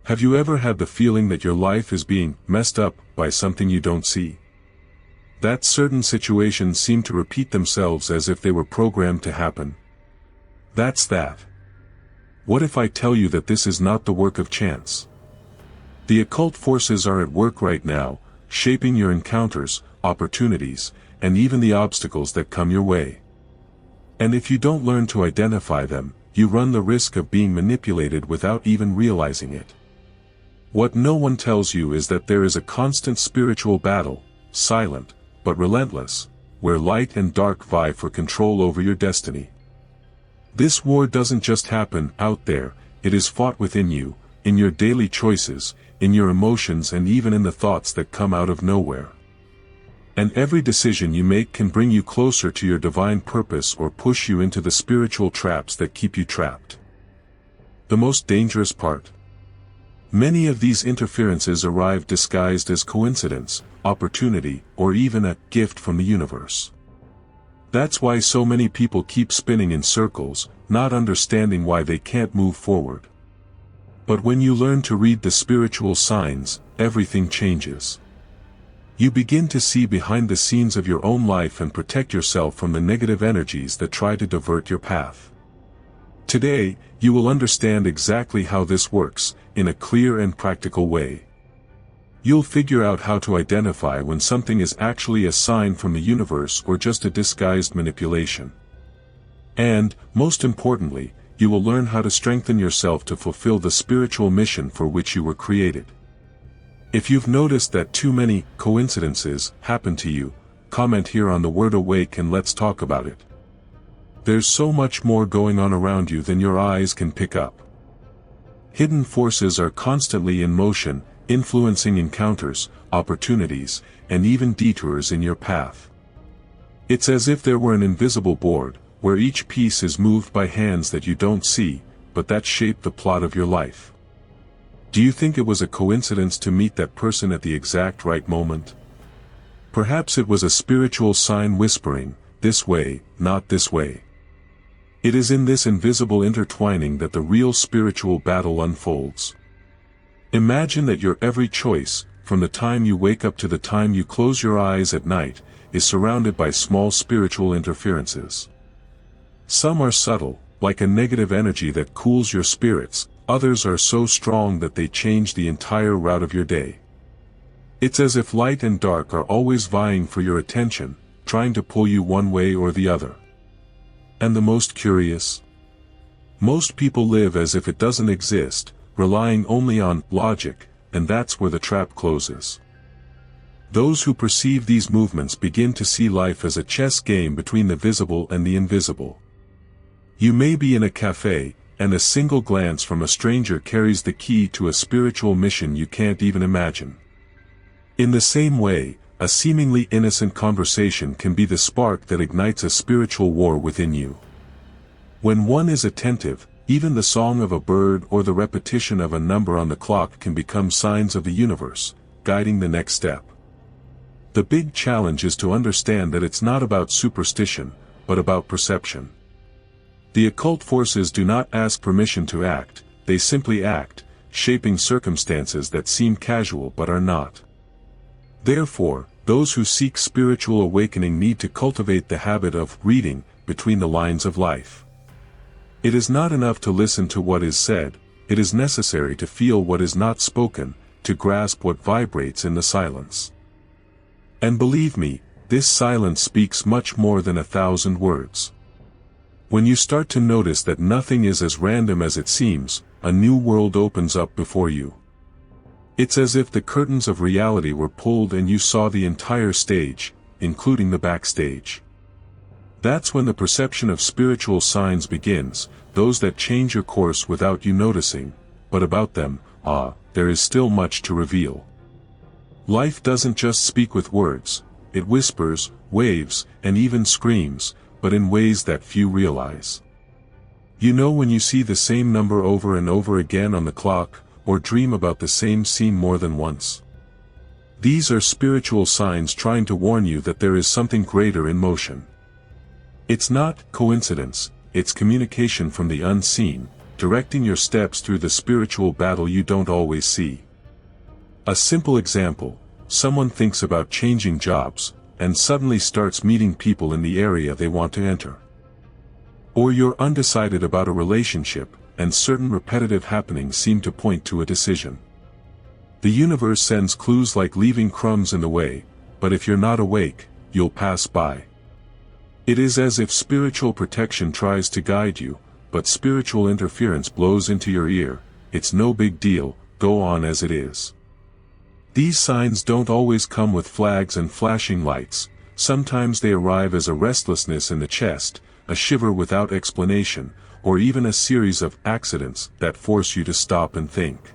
Have you ever had the feeling that your life is being messed up by something you don't see? That certain situations seem to repeat themselves as if they were programmed to happen. That's that. What if I tell you that this is not the work of chance? The occult forces are at work right now, shaping your encounters, opportunities, and even the obstacles that come your way. And if you don't learn to identify them, you run the risk of being manipulated without even realizing it. What no one tells you is that there is a constant spiritual battle, silent, but relentless, where light and dark vie for control over your destiny. This war doesn't just happen out there, it is fought within you, in your daily choices, in your emotions, and even in the thoughts that come out of nowhere. And every decision you make can bring you closer to your divine purpose or push you into the spiritual traps that keep you trapped. The most dangerous part? Many of these interferences arrive disguised as coincidence, opportunity, or even a gift from the universe. That's why so many people keep spinning in circles, not understanding why they can't move forward. But when you learn to read the spiritual signs, everything changes. You begin to see behind the scenes of your own life and protect yourself from the negative energies that try to divert your path. Today, you will understand exactly how this works, in a clear and practical way. You'll figure out how to identify when something is actually a sign from the universe or just a disguised manipulation. And, most importantly, you will learn how to strengthen yourself to fulfill the spiritual mission for which you were created. If you've noticed that too many coincidences happen to you, comment here on the word awake and let's talk about it. There's so much more going on around you than your eyes can pick up. Hidden forces are constantly in motion, influencing encounters, opportunities, and even detours in your path. It's as if there were an invisible board, where each piece is moved by hands that you don't see, but that shape the plot of your life. Do you think it was a coincidence to meet that person at the exact right moment? Perhaps it was a spiritual sign whispering, "This way, not this way." It is in this invisible intertwining that the real spiritual battle unfolds. Imagine that your every choice, from the time you wake up to the time you close your eyes at night, is surrounded by small spiritual interferences. Some are subtle, like a negative energy that cools your spirits, others are so strong that they change the entire route of your day. It's as if light and dark are always vying for your attention, trying to pull you one way or the other. And the most curious? Most people live as if it doesn't exist, relying only on logic, and that's where the trap closes. Those who perceive these movements begin to see life as a chess game between the visible and the invisible. You may be in a cafe, and a single glance from a stranger carries the key to a spiritual mission you can't even imagine. In the same way, a seemingly innocent conversation can be the spark that ignites a spiritual war within you. When one is attentive, even the song of a bird or the repetition of a number on the clock can become signs of the universe, guiding the next step. The big challenge is to understand that it's not about superstition, but about perception. The occult forces do not ask permission to act, they simply act, shaping circumstances that seem casual but are not. Therefore, those who seek spiritual awakening need to cultivate the habit of reading between the lines of life. It is not enough to listen to what is said, it is necessary to feel what is not spoken, to grasp what vibrates in the silence. And believe me, this silence speaks much more than 1,000 words. When you start to notice that nothing is as random as it seems, a new world opens up before you. It's as if the curtains of reality were pulled and you saw the entire stage, including the backstage. That's when the perception of spiritual signs begins, those that change your course without you noticing, but about them, there is still much to reveal. Life doesn't just speak with words, it whispers, waves, and even screams, but in ways that few realize. You know when you see the same number over and over again on the clock, or dream about the same scene more than once. These are spiritual signs trying to warn you that there is something greater in motion. It's not coincidence, it's communication from the unseen, directing your steps through the spiritual battle you don't always see. A simple example: someone thinks about changing jobs, and suddenly starts meeting people in the area they want to enter. Or you're undecided about a relationship, and certain repetitive happenings seem to point to a decision. The universe sends clues like leaving crumbs in the way, but if you're not awake, you'll pass by. It is as if spiritual protection tries to guide you, but spiritual interference blows into your ear. It's no big deal, go on as it is. These signs don't always come with flags and flashing lights. Sometimes they arrive as a restlessness in the chest, a shiver without explanation, or even a series of accidents that force you to stop and think.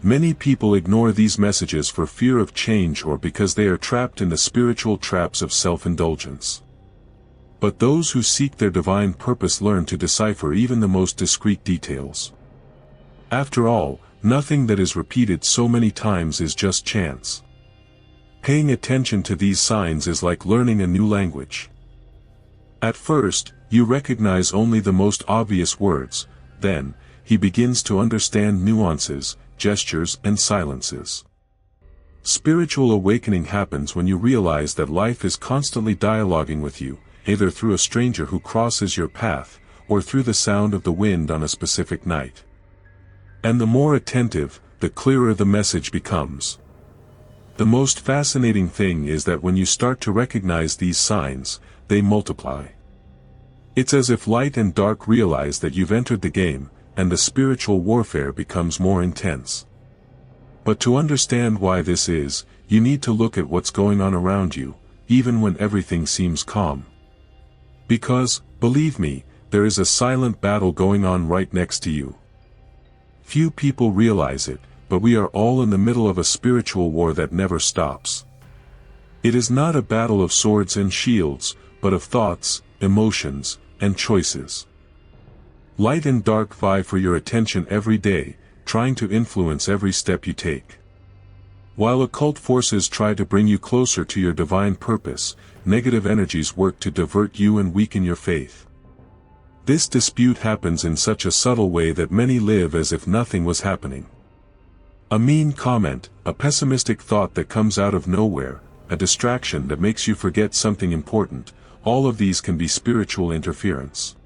Many people ignore these messages for fear of change or because they are trapped in the spiritual traps of self-indulgence. But those who seek their divine purpose learn to decipher even the most discreet details. After all, nothing that is repeated so many times is just chance. Paying attention to these signs is like learning a new language. At first, you recognize only the most obvious words, then, he begins to understand nuances, gestures, and silences. Spiritual awakening happens when you realize that life is constantly dialoguing with you, either through a stranger who crosses your path, or through the sound of the wind on a specific night. And the more attentive, the clearer the message becomes. The most fascinating thing is that when you start to recognize these signs, they multiply. It's as if light and dark realize that you've entered the game, and the spiritual warfare becomes more intense. But to understand why this is, you need to look at what's going on around you, even when everything seems calm. Because, believe me, there is a silent battle going on right next to you. Few people realize it, but we are all in the middle of a spiritual war that never stops. It is not a battle of swords and shields, but of thoughts, emotions, and choices. Light and dark vie for your attention every day, trying to influence every step you take. While occult forces try to bring you closer to your divine purpose, negative energies work to divert you and weaken your faith. This dispute happens in such a subtle way that many live as if nothing was happening. A mean comment, a pessimistic thought that comes out of nowhere, a distraction that makes you forget something important, all of these can be spiritual interference.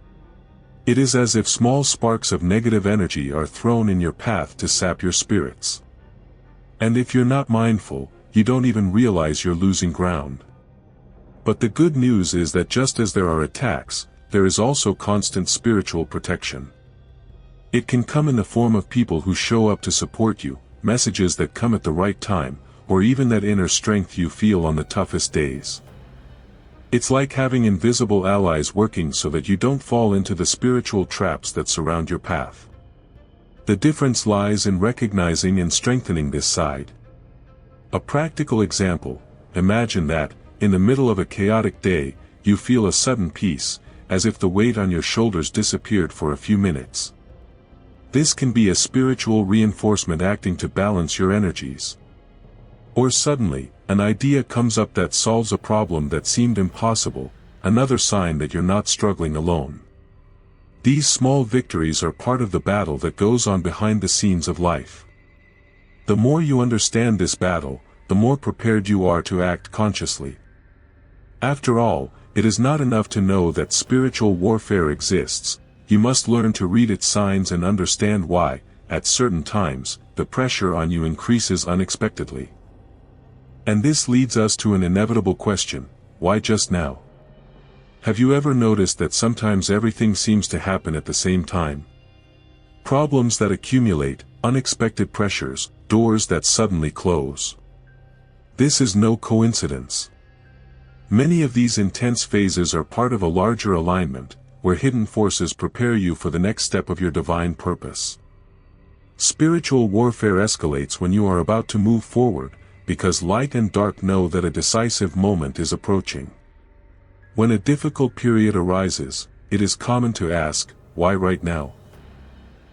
It is as if small sparks of negative energy are thrown in your path to sap your spirits. And if you're not mindful, you don't even realize you're losing ground. But the good news is that just as there are attacks, there is also constant spiritual protection. It can come in the form of people who show up to support you, messages that come at the right time, or even that inner strength you feel on the toughest days. It's like having invisible allies working so that you don't fall into the spiritual traps that surround your path. The difference lies in recognizing and strengthening this side. A practical example: imagine that, in the middle of a chaotic day, you feel a sudden peace, as if the weight on your shoulders disappeared for a few minutes. This can be a spiritual reinforcement acting to balance your energies. Or suddenly, an idea comes up that solves a problem that seemed impossible, another sign that you're not struggling alone. These small victories are part of the battle that goes on behind the scenes of life. The more you understand this battle, the more prepared you are to act consciously. After all, it is not enough to know that spiritual warfare exists, you must learn to read its signs and understand why, at certain times, the pressure on you increases unexpectedly. And this leads us to an inevitable question: why just now? Have you ever noticed that sometimes everything seems to happen at the same time? Problems that accumulate, unexpected pressures, doors that suddenly close. This is no coincidence. Many of these intense phases are part of a larger alignment, where hidden forces prepare you for the next step of your divine purpose. Spiritual warfare escalates when you are about to move forward, because light and dark know that a decisive moment is approaching. When a difficult period arises, it is common to ask, why right now?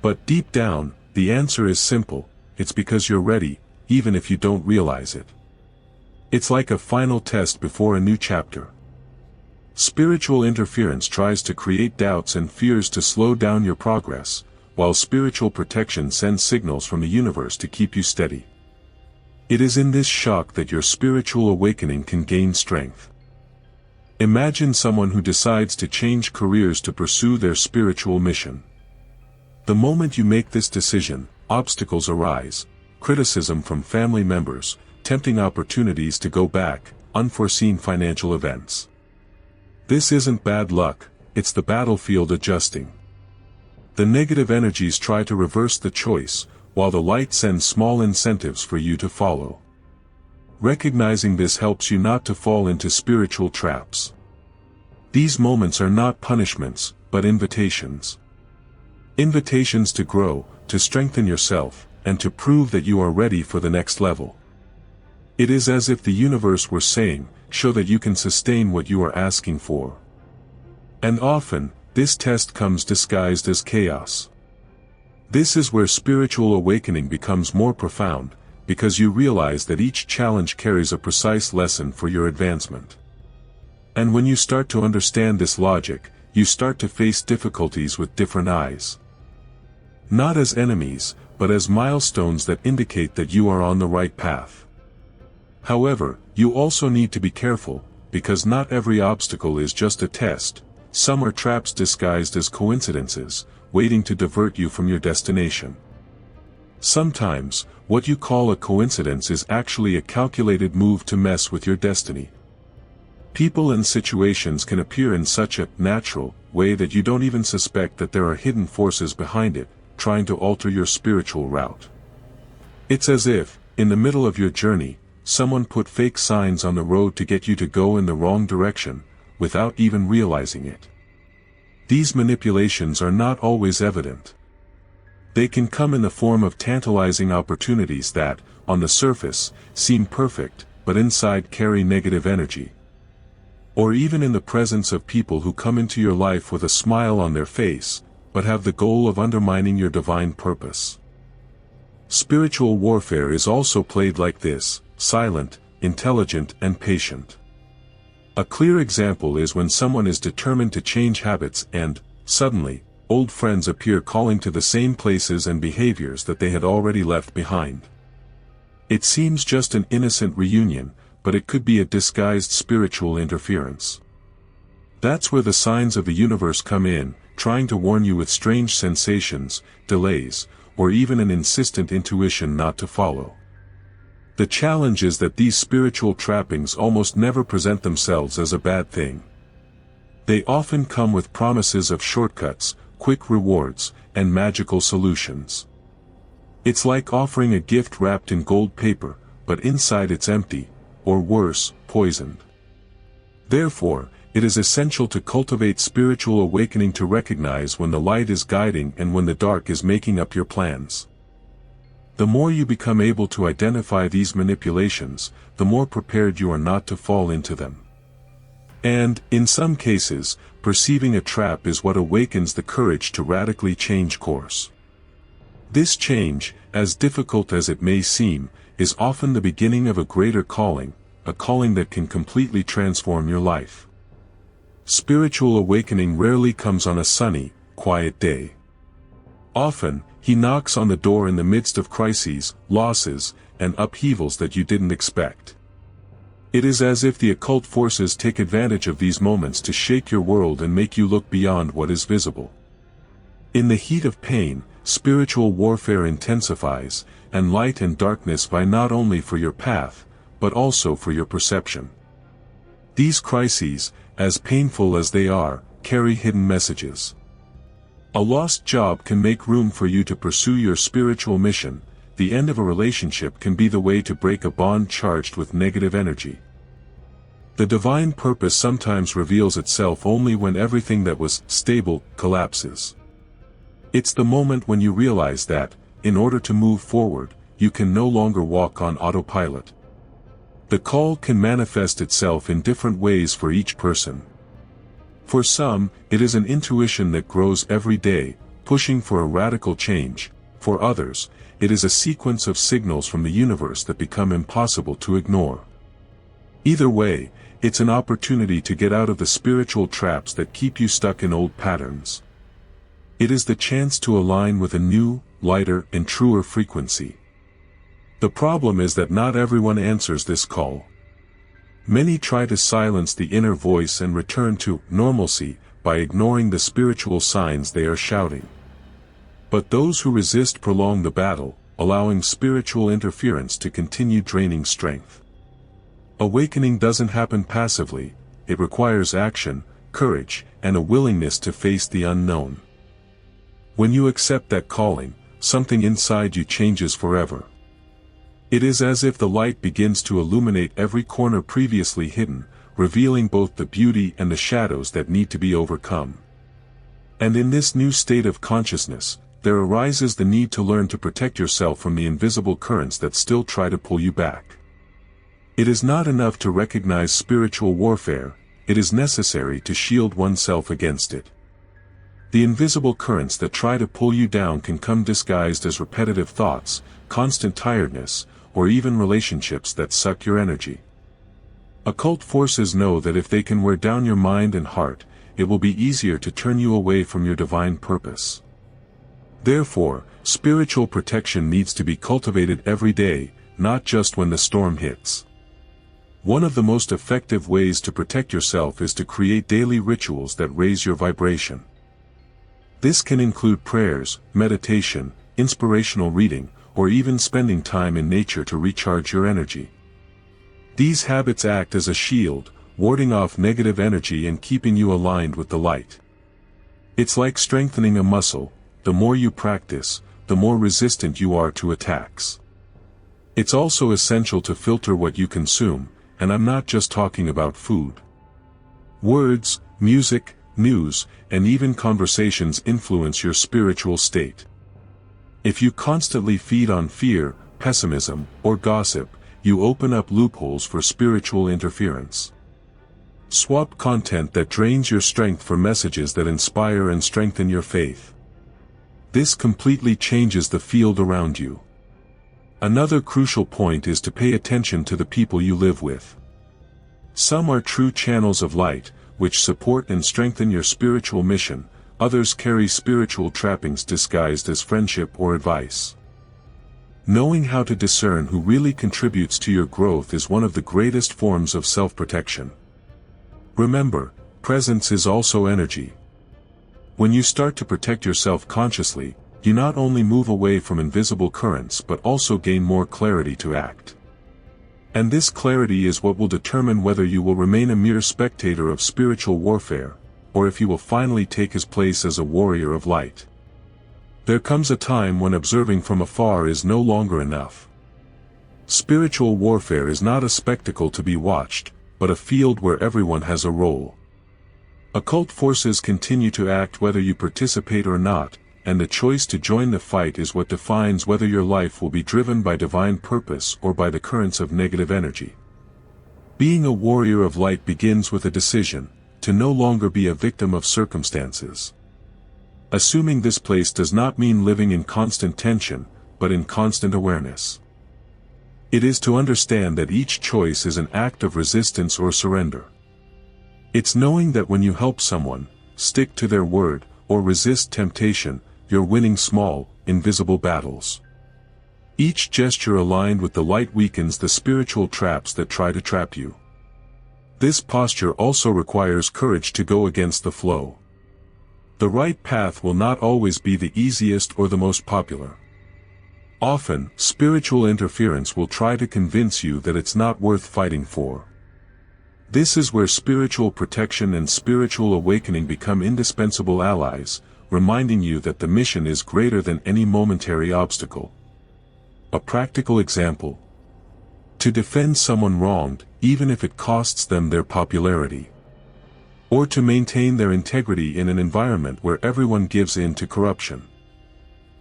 But deep down, the answer is simple: it's because you're ready, even if you don't realize it. It's like a final test before a new chapter. Spiritual interference tries to create doubts and fears to slow down your progress, while spiritual protection sends signals from the universe to keep you steady. It is in this shock that your spiritual awakening can gain strength. Imagine someone who decides to change careers to pursue their spiritual mission. The moment you make this decision, obstacles arise, criticism from family members, tempting opportunities to go back, unforeseen financial events. This isn't bad luck, it's the battlefield adjusting. The negative energies try to reverse the choice, while the light sends small incentives for you to follow. Recognizing this helps you not to fall into spiritual traps. These moments are not punishments, but invitations. Invitations to grow, to strengthen yourself, and to prove that you are ready for the next level. It is as if the universe were saying, show that you can sustain what you are asking for. And often, this test comes disguised as chaos. This is where spiritual awakening becomes more profound, because you realize that each challenge carries a precise lesson for your advancement. And when you start to understand this logic, you start to face difficulties with different eyes. Not as enemies, but as milestones that indicate that you are on the right path. However, you also need to be careful, because not every obstacle is just a test. Some are traps disguised as coincidences, waiting to divert you from your destination. Sometimes, what you call a coincidence is actually a calculated move to mess with your destiny. People and situations can appear in such a natural way that you don't even suspect that there are hidden forces behind it, trying to alter your spiritual route. It's as if, in the middle of your journey, someone put fake signs on the road to get you to go in the wrong direction, without even realizing it. These manipulations are not always evident. They can come in the form of tantalizing opportunities that, on the surface, seem perfect, but inside carry negative energy. Or even in the presence of people who come into your life with a smile on their face, but have the goal of undermining your divine purpose. Spiritual warfare is also played like this, silent, intelligent, and patient. A clear example is when someone is determined to change habits and, suddenly, old friends appear calling to the same places and behaviors that they had already left behind. It seems just an innocent reunion, but it could be a disguised spiritual interference. That's where the signs of the universe come in, trying to warn you with strange sensations, delays, or even an insistent intuition not to follow. The challenge is that these spiritual trappings almost never present themselves as a bad thing. They often come with promises of shortcuts, quick rewards, and magical solutions. It's like offering a gift wrapped in gold paper, but inside it's empty, or worse, poisoned. Therefore, it is essential to cultivate spiritual awakening to recognize when the light is guiding and when the dark is making up your plans. The more you become able to identify these manipulations, the more prepared you are not to fall into them. And, in some cases, perceiving a trap is what awakens the courage to radically change course. This change, as difficult as it may seem, is often the beginning of a greater calling, a calling that can completely transform your life. Spiritual awakening rarely comes on a sunny, quiet day. Often, he knocks on the door in the midst of crises, losses, and upheavals that you didn't expect. It is as if the occult forces take advantage of these moments to shake your world and make you look beyond what is visible. In the heat of pain, spiritual warfare intensifies, and light and darkness vie not only for your path, but also for your perception. These crises, as painful as they are, carry hidden messages. A lost job can make room for you to pursue your spiritual mission. The end of a relationship can be the way to break a bond charged with negative energy. The divine purpose sometimes reveals itself only when everything that was stable collapses. It's the moment when you realize that, in order to move forward, you can no longer walk on autopilot. The call can manifest itself in different ways for each person. For some, it is an intuition that grows every day, pushing for a radical change. For others, it is a sequence of signals from the universe that become impossible to ignore. Either way, it's an opportunity to get out of the spiritual traps that keep you stuck in old patterns. It is the chance to align with a new, lighter, and truer frequency. The problem is that not everyone answers this call. Many try to silence the inner voice and return to normalcy by ignoring the spiritual signs they are shouting. But those who resist prolong the battle, allowing spiritual interference to continue draining strength. Awakening doesn't happen passively, it requires action, courage, and a willingness to face the unknown. When you accept that calling, something inside you changes forever. It is as if the light begins to illuminate every corner previously hidden, revealing both the beauty and the shadows that need to be overcome. And in this new state of consciousness, there arises the need to learn to protect yourself from the invisible currents that still try to pull you back. It is not enough to recognize spiritual warfare, it is necessary to shield oneself against it. The invisible currents that try to pull you down can come disguised as repetitive thoughts, constant tiredness, or even relationships that suck your energy. Occult forces know that if they can wear down your mind and heart, it will be easier to turn you away from your divine purpose. Therefore, spiritual protection needs to be cultivated every day, not just when the storm hits. One of the most effective ways to protect yourself is to create daily rituals that raise your vibration. This can include prayers, meditation, inspirational reading, or even spending time in nature to recharge your energy. These habits act as a shield, warding off negative energy and keeping you aligned with the light. It's like strengthening a muscle, the more you practice, the more resistant you are to attacks. It's also essential to filter what you consume, and I'm not just talking about food. Words, music, news, and even conversations influence your spiritual state. If you constantly feed on fear, pessimism, or gossip, you open up loopholes for spiritual interference. Swap content that drains your strength for messages that inspire and strengthen your faith. This completely changes the field around you. Another crucial point is to pay attention to the people you live with. Some are true channels of light, which support and strengthen your spiritual mission, others carry spiritual trappings disguised as friendship or advice. Knowing how to discern who really contributes to your growth is one of the greatest forms of self-protection. Remember, presence is also energy. When you start to protect yourself consciously, you not only move away from invisible currents but also gain more clarity to act. And this clarity is what will determine whether you will remain a mere spectator of spiritual warfare, or if you will finally take his place as a warrior of light. There comes a time when observing from afar is no longer enough. Spiritual warfare is not a spectacle to be watched, but a field where everyone has a role. Occult forces continue to act whether you participate or not, and the choice to join the fight is what defines whether your life will be driven by divine purpose or by the currents of negative energy. Being a warrior of light begins with a decision, to no longer be a victim of circumstances. Assuming this place does not mean living in constant tension, but in constant awareness. It is to understand that each choice is an act of resistance or surrender. It's knowing that when you help someone, stick to their word, or resist temptation, you're winning small, invisible battles. Each gesture aligned with the light weakens the spiritual traps that try to trap you. This posture also requires courage to go against the flow. The right path will not always be the easiest or the most popular. Often, spiritual interference will try to convince you that it's not worth fighting for. This is where spiritual protection and spiritual awakening become indispensable allies, reminding you that the mission is greater than any momentary obstacle. A practical example. To defend someone wronged, even if it costs them their popularity. Or to maintain their integrity in an environment where everyone gives in to corruption.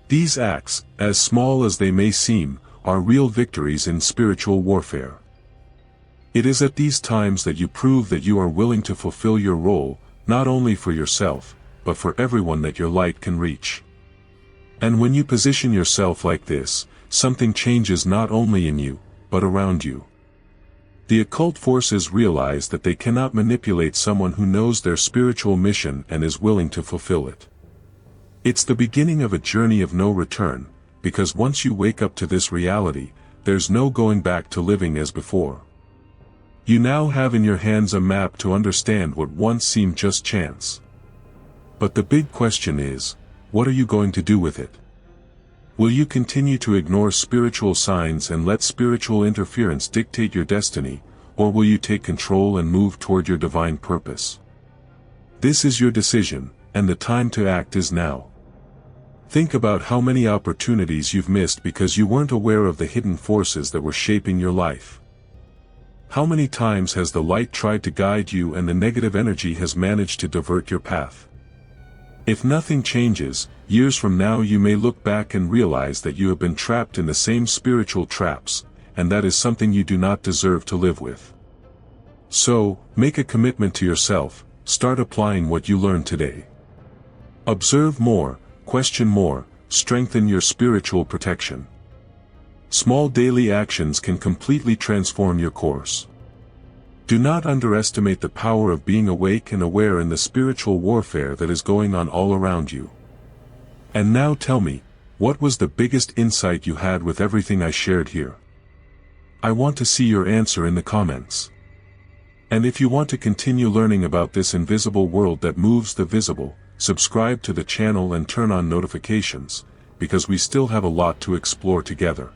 These acts, as small as they may seem, are real victories in spiritual warfare. It is at these times that you prove that you are willing to fulfill your role, not only for yourself, but for everyone that your light can reach. And when you position yourself like this, something changes not only in you, but around you. The occult forces realize that they cannot manipulate someone who knows their spiritual mission and is willing to fulfill it. It's the beginning of a journey of no return, because once you wake up to this reality, there's no going back to living as before. You now have in your hands a map to understand what once seemed just chance. But the big question is, what are you going to do with it? Will you continue to ignore spiritual signs and let spiritual interference dictate your destiny, or will you take control and move toward your divine purpose? This is your decision, and the time to act is now. Think about how many opportunities you've missed because you weren't aware of the hidden forces that were shaping your life. How many times has the light tried to guide you and the negative energy has managed to divert your path? If nothing changes, years from now you may look back and realize that you have been trapped in the same spiritual traps, and that is something you do not deserve to live with. So, make a commitment to yourself, start applying what you learned today. Observe more, question more, strengthen your spiritual protection. Small daily actions can completely transform your course. Do not underestimate the power of being awake and aware in the spiritual warfare that is going on all around you. And now tell me, what was the biggest insight you had with everything I shared here? I want to see your answer in the comments. And if you want to continue learning about this invisible world that moves the visible, subscribe to the channel and turn on notifications, because we still have a lot to explore together.